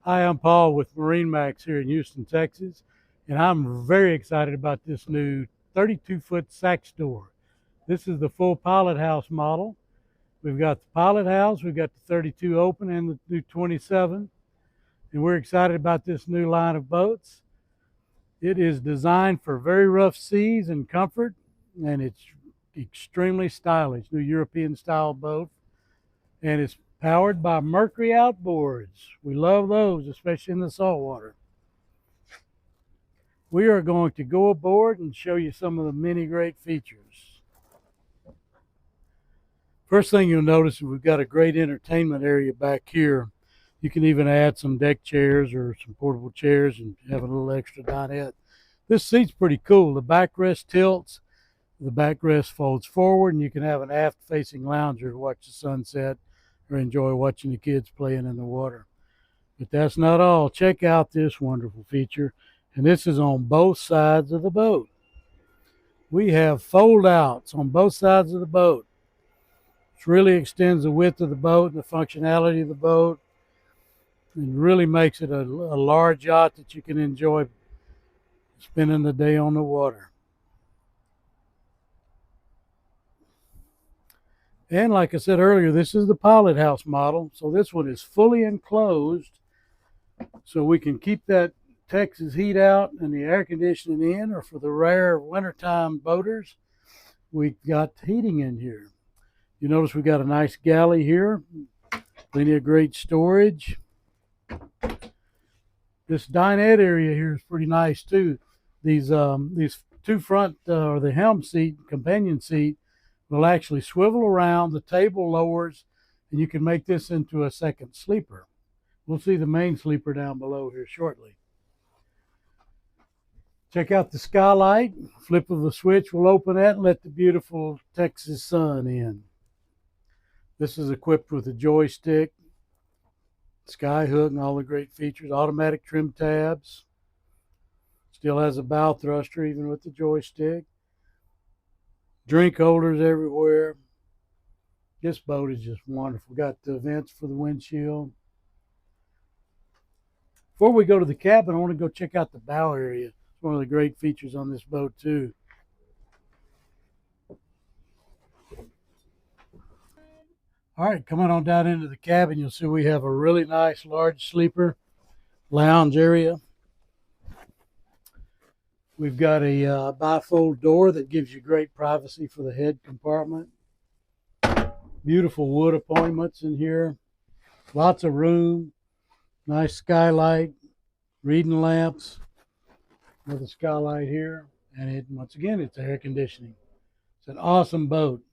Hi, I'm Paul with MarineMax here in Houston, Texas, and I'm very excited about this new 32-foot Saxdor. This is the full pilot house model. We've got the pilot house, we've got the 32 open and the new 27, and we're excited about this new line of boats. It is designed for very rough seas and comfort, and it's extremely stylish, new European style boat, and it's powered by Mercury outboards. We love those, especially in the saltwater. We are going to go aboard and show you some of the many great features. First thing you'll notice is we've got a great entertainment area back here. You can even add some deck chairs or some portable chairs and have a little extra dinette. This seat's pretty cool. The backrest tilts, the backrest folds forward, and you can have an aft-facing lounger to watch the sunset or enjoy watching the kids playing in the water. But that's not all. Check out this wonderful feature, and this is on both sides of the boat. We have fold-outs on both sides of the boat. It really extends the width of the boat and the functionality of the boat, and really makes it a large yacht that you can enjoy spending the day on the water. And like I said earlier, this is the pilot house model. So this one is fully enclosed. So we can keep that Texas heat out and the air conditioning in, or for the rare wintertime boaters, we've got heating in here. You notice we got a nice galley here. Plenty of great storage. This dinette area here is pretty nice too. These two front, or the helm seat, companion seat, will actually swivel around, the table lowers, and you can make this into a second sleeper. We'll see the main sleeper down below here shortly. Check out the skylight. Flip of the switch will open that and let the beautiful Texas sun in. This is equipped with a joystick, sky hook, and all the great features. Automatic trim tabs. Still has a bow thruster even with the joystick. Drink holders everywhere. This boat is just wonderful. Got the vents for the windshield. Before we go to the cabin, I want to go check out the bow area. It's one of the great features on this boat too. All right, coming on down into the cabin, you'll see we have a really nice large sleeper lounge area. We've got a bifold door that gives you great privacy for the head compartment. Beautiful wood appointments in here. Lots of room. Nice skylight. Reading lamps. Another skylight here. And once again, it's air conditioning. It's an awesome boat.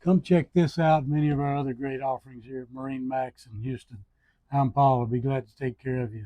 Come check this out and many of our other great offerings here at MarineMax in Houston. I'm Paul. I'll be glad to take care of you.